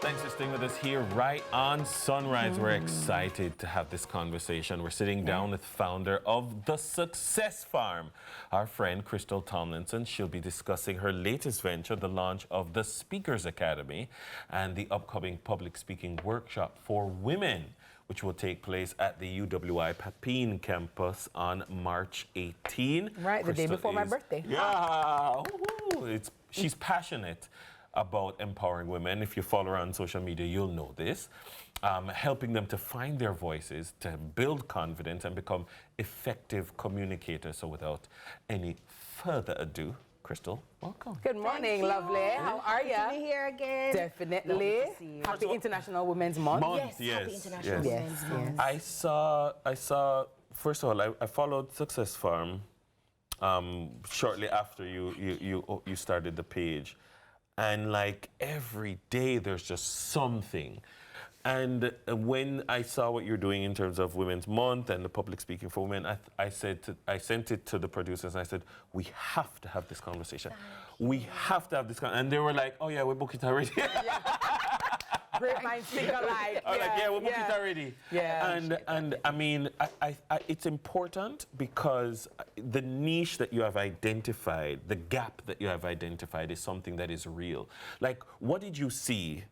Thanks for staying with us here right on Sunrise. We're excited to have this conversation. We're sitting down with founder of The Success Farm, our friend Krystal Tomlinson. She'll be discussing her latest venture, the launch of the Speakers Academy and the upcoming public speaking workshop for women, which will take place at the UWI Papine campus on March 18. Right, the day before my birthday. Yeah, she's passionate about empowering women. If you follow her on social media, you'll know this. Helping them to find their voices, to build confidence and become effective communicators. So without any further ado, Krystal, welcome. Good morning, lovely. How are you? Good to be here again. Definitely. Happy International Women's Month. Yes. Happy International Women's Month. I saw, first of all, I followed Success Farm shortly after you started the page. And like every day, there's just something. And when I saw what you're doing in terms of Women's Month and the public speaking for women, I sent it to the producers and I said, we have to have this conversation. We have to have this conversation. And they were like, oh yeah, we booked it already. Great minds think alike. I was like, yeah, we booked it already. Yeah. And I mean, it's important because the niche that you have identified, the gap that you have identified is something that is real. Like, what did you see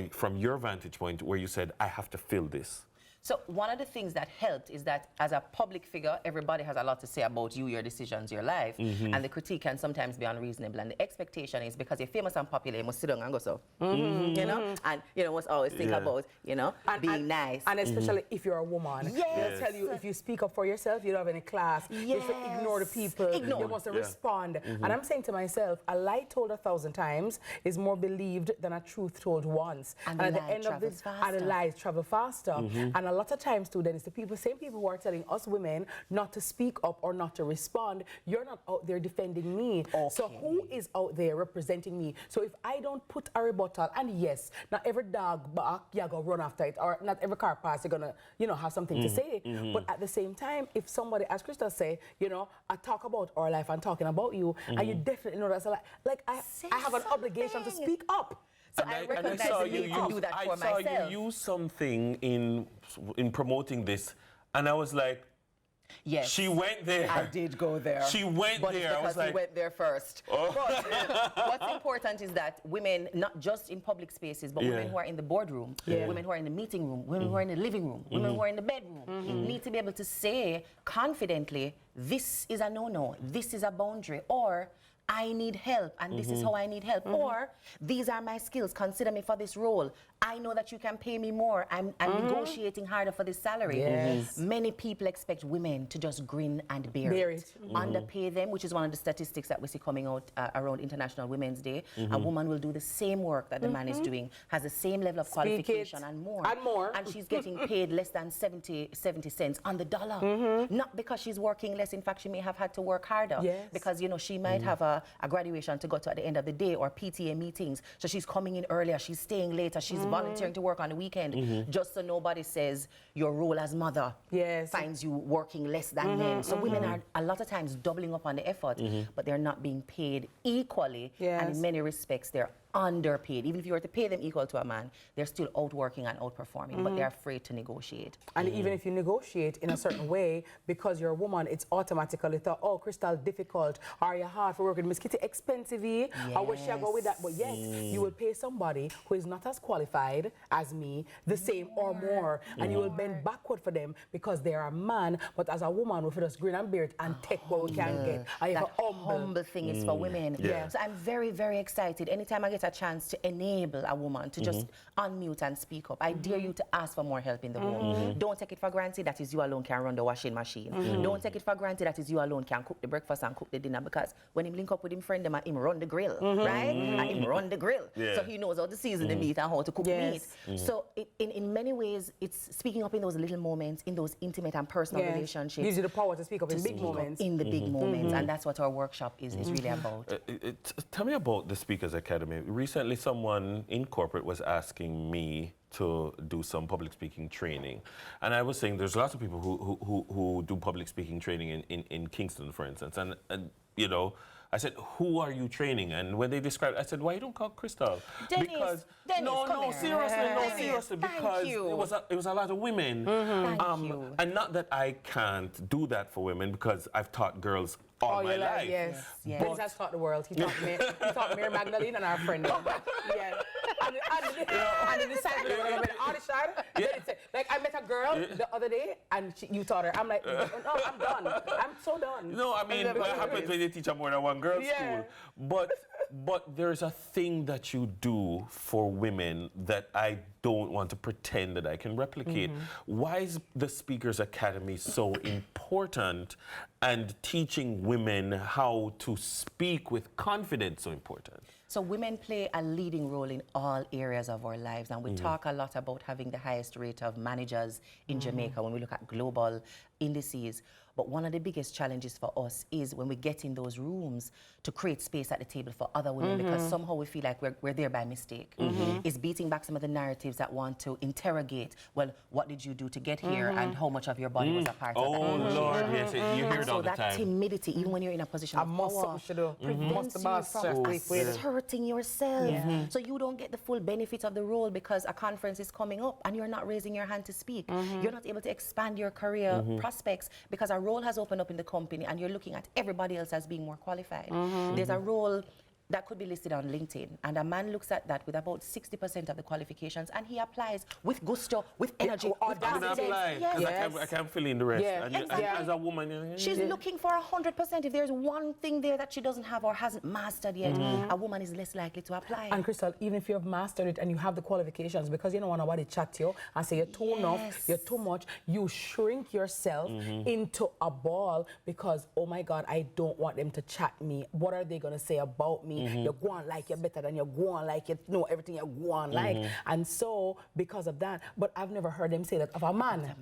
from your vantage point where you said, I have to fill this? So one of the things that helped is that as a public figure, everybody has a lot to say about you, your decisions, your life, and the critique can sometimes be unreasonable. And the expectation is because you're famous and popular, you must sit down and go so, you know, and you must always think about, being nice. And especially if you're a woman, they'll tell you if you speak up for yourself, you don't have any class. You should ignore the people. You must respond. And I'm saying to myself, a lie told 1,000 times is more believed than a truth told once. And at the end of this, and the lies travel faster. And a lot of times too, then it's the same people who are telling us women not to speak up or not to respond. You're not out there defending me. Okay. So who is out there representing me? So if I don't put a rebuttal, and yes, not every dog bark, you're gonna run after it, or not every car pass, you're gonna, have something to say. But at the same time, if somebody, as Krystal say, I talk about our life and talking about you, and you definitely know that. So like I have an obligation to speak up. So I recognize the need to do that for myself. I saw you use something in promoting this, and I was like, yes, she went there. I did go there. She went there. I was like, he went there first. Oh. But what's important is that women, not just in public spaces, but women who are in the boardroom, women who are in the meeting room, women who are in the living room, women who are in the bedroom, need to be able to say confidently, this is a no-no, this is a boundary, or I need help, and this is how I need help. Or, these are my skills, consider me for this role. I know that you can pay me more. I'm negotiating harder for this salary. Yes. Many people expect women to just grin and bear it. Underpay them, which is one of the statistics that we see coming out around International Women's Day. A woman will do the same work that the man is doing, has the same level of qualification and more. And she's getting paid less than 70 cents on the dollar. Not because she's working less. In fact, she may have had to work harder. Yes. Because, she might have a graduation to go to at the end of the day, or PTA meetings. So she's coming in earlier, she's staying later, she's volunteering to work on the weekend, just so nobody says your role as mother finds you working less than men. So women are a lot of times doubling up on the effort, but they're not being paid equally. And in many respects, they're underpaid. Even if you were to pay them equal to a man, they're still outworking and outperforming, but they're afraid to negotiate. And even if you negotiate in a certain way, because you're a woman, it's automatically thought, oh, Krystal, difficult, or you're hard for working, Miss Kitty, expensive, or where shall I go with that? But yes, you will pay somebody who is not as qualified as me, the same or more, and you will bend backward for them because they are a man, but as a woman, we just grin and bear it and take what we can get. That humble thing is for women. So I'm very, very excited. Anytime I get a chance to enable a woman to just unmute and speak up, I dare you to ask for more help in the home. Don't take it for granted that is you alone can run the washing machine. Don't take it for granted that is you alone can cook the breakfast and cook the dinner, because when him link up with him friend, him run the grill, right? And him run the grill. So he knows how to season the meat and how to cook meat. So in many ways, it's speaking up in those little moments, in those intimate and personal relationships. Gives you the power to speak up in big moments. In the big moments, and that's what our workshop is really about. Tell me about the Speakers Academy. Recently, someone in corporate was asking me to do some public speaking training, and I was saying there's lots of people who do public speaking training in Kingston, for instance, and I said, who are you training? And when they described, I said, why you don't call Krystal? Dennis, because Dennis, seriously, because it was a lot of women. And not that I can't do that for women, because I've taught girls all my life. Yes. Dennis has taught the world. He taught me. He taught Mary Magdalene and our friend. Yeah. And the disciple of the audition. Like I met a girl the other day, and you taught her. I'm like, no, I'm done. I'm so done. No, I mean, what happens when you teach more than one girls' school? But there's a thing that you do for women that I don't want to pretend that I can replicate. Why is the Speakers Academy so important, and teaching women how to speak with confidence so important? So women play a leading role in all areas of our lives, and we talk a lot about having the highest rate of managers in Jamaica when we look at global indices. But one of the biggest challenges for us is when we get in those rooms to create space at the table for other women, because somehow we feel like we're there by mistake. It's beating back some of the narratives that want to interrogate, well, what did you do to get here, and how much of your body was a part of that. Oh, Lord, yes, you hear it all the time. So that timidity, even when you're in a position of power, prevents you from asserting yourself. So you don't get the full benefit of the role because a conference is coming up and you're not raising your hand to speak. You're not able to expand your career prospects because a role has opened up in the company and you're looking at everybody else as being more qualified. There's a role that could be listed on LinkedIn, and a man looks at that with about 60% of the qualifications, and he applies with gusto, with energy, with confidence. I can't fill in the rest. And as a woman, she's looking for 100%. If there's one thing there that she doesn't have or hasn't mastered yet, a woman is less likely to apply. And Krystal, even if you have mastered it and you have the qualifications, because you don't want nobody chat to you and say you're too enough, you're too much, you shrink yourself into a ball because, oh my God, I don't want them to chat me. What are they going to say about me? You're going like you're better than you're going like you know everything you're going like. And so, because of that, but I've never heard them say that of a man.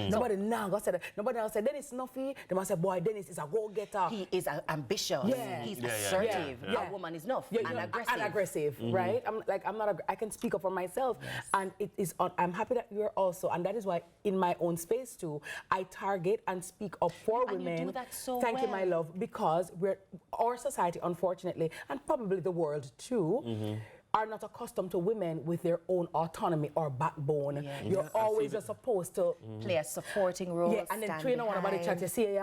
Nobody now said that. Nobody else said, Dennis Snuffy. They must say, boy, Dennis is a go-getter. He is ambitious. He's assertive. A woman is enough and aggressive. Right? I can speak up for myself. And it is I'm happy that you're also, and that is why in my own space too, I target and speak up for women. You do that so Thank you, my love, because our society, unfortunately, and probably the world too, are not accustomed to women with their own autonomy or backbone. You're always supposed to play a supporting role. And then train on about chat. You see,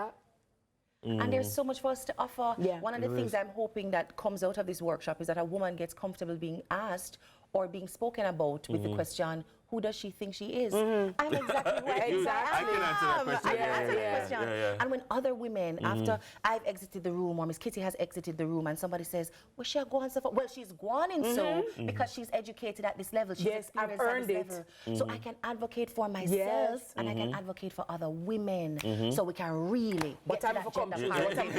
and there's so much for us to offer. One of the things I'm hoping that comes out of this workshop is that a woman gets comfortable being asked or being spoken about with the question, who does she think she is? I'm exactly who I am. I can answer that question. I can answer that question. And when other women, after I've exited the room or Miss Kitty has exited the room and somebody says, well, she'll go on so far. Well, she's gone in so because she's educated at this level. She's I've earned it. So I can advocate for myself and I can advocate for other women. So we can really get to that gender parity.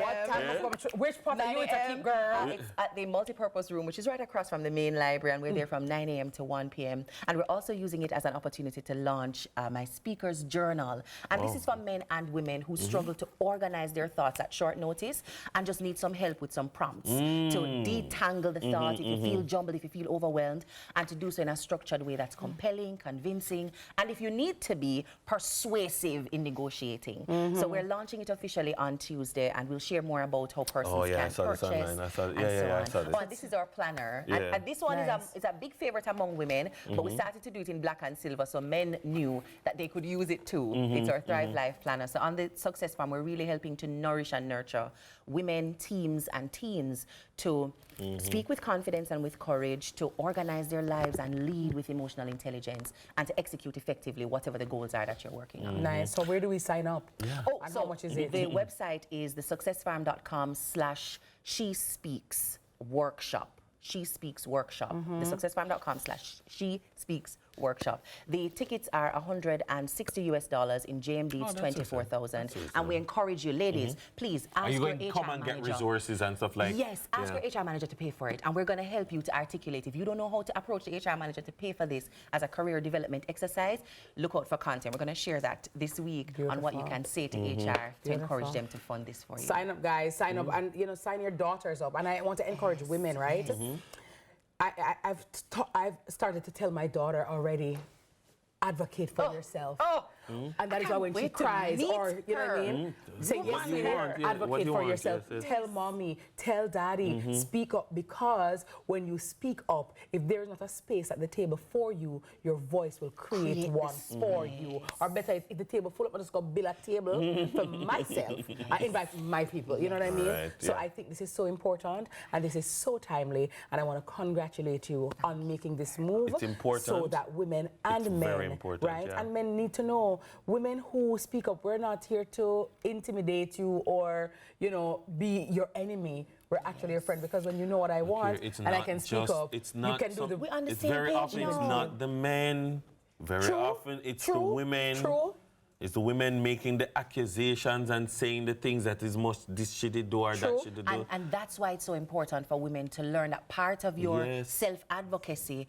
What time of come true? Which part are you to keep, girl? It's at the multipurpose room, which is right across from the main library, and we're there from 9 a.m. to 1 p.m. And we're also using it as an opportunity to launch my speaker's journal. And this is for men and women who struggle to organize their thoughts at short notice and just need some help with some prompts to detangle the thought if you feel jumbled, if you feel overwhelmed, and to do so in a structured way that's compelling, convincing, and if you need to be persuasive in negotiating. So we're launching it officially on Tuesday, and we'll share more about how persons can purchase and so on. But this is our planner. And this one is a big favorite among women, but we started to do it in black and silver, so men knew that they could use it too. It's our Thrive Life Planner. So on the Success Farm, we're really helping to nourish and nurture women, teams, and teens to speak with confidence and with courage, to organize their lives and lead with emotional intelligence, and to execute effectively whatever the goals are that you're working on. Nice. So where do we sign up? And how much is it? The website is thesuccessfarm.com/she-speaks-workshop. She Speaks Workshop. Thesuccessfarm.com/She Speaks Workshop. The tickets are $160 in JMD. It's 24,000. And we encourage you, ladies, please ask your HR manager. Are you going to come and get resources and stuff like? Yes, ask your HR manager to pay for it, and we're going to help you to articulate. If you don't know how to approach the HR manager to pay for this as a career development exercise, look out for content. We're going to share that this week on what you can say to HR to encourage them to fund this for you. Sign up, guys. Sign up, and sign your daughters up. And I want to encourage women, right? I've started to tell my daughter already, advocate for yourself. And that is why when she cries or, you know what I mean? Say yes to her, advocate for yourself. Tell mommy, tell daddy, speak up, because when you speak up, if there is not a space at the table for you, your voice will create one for you. Or better, if the table full up, I just go build a table for myself. I invite my people, you know what I mean? Right, so I think this is so important and this is so timely, and I want to congratulate you on making this move. It's important. So that women and men, very important, right? And men need to know, women who speak up, we're not here to intimidate you or, you know, be your enemy. We're actually your friend, because when you know what I want and I can speak up, you can do the... We on the It's same very page often now. it's not the men. Very often it's the women. It's the women making the accusations and saying the things that is this she did do or that she did do. And that's why it's so important for women to learn that part of your self-advocacy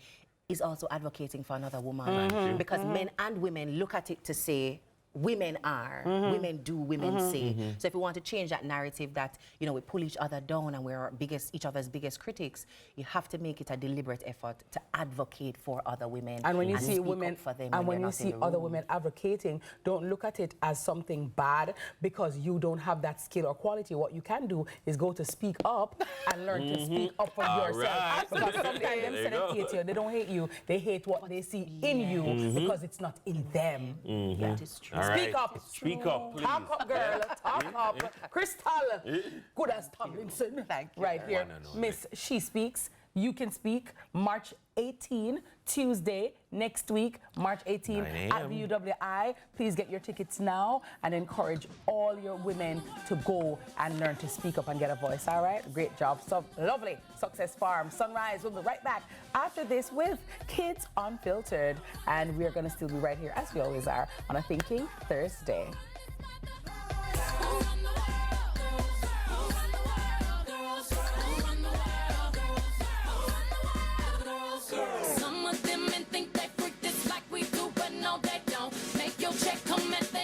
is also advocating for another woman. Because men and women look at it to say, women are, women do, women say. So if we want to change that narrative that, you know, we pull each other down and we're each other's biggest critics, you have to make it a deliberate effort to advocate for other women. And when you see women, for them and when you see other women advocating, don't look at it as something bad because you don't have that skill or quality. What you can do is go to speak up and learn to speak up for yourself. Right. Because sometimes them say they hate you, they don't hate you, they hate what they see in you because it's not in them. That is true. Speak up. Speak up, please. Talk up, girl. Talk up. Krystal, good as Tomlinson. Thank you. Right here. Miss She Speaks. You Can Speak. March 18, Tuesday, next week, March 18 at the UWI. Please get your tickets now and encourage all your women to go and learn to speak up and get a voice, all right? Great job. So lovely. Success Farm. Sunrise. We'll be right back after this with Kids Unfiltered. And we're going to still be right here, as we always are, on a Thinking Thursday.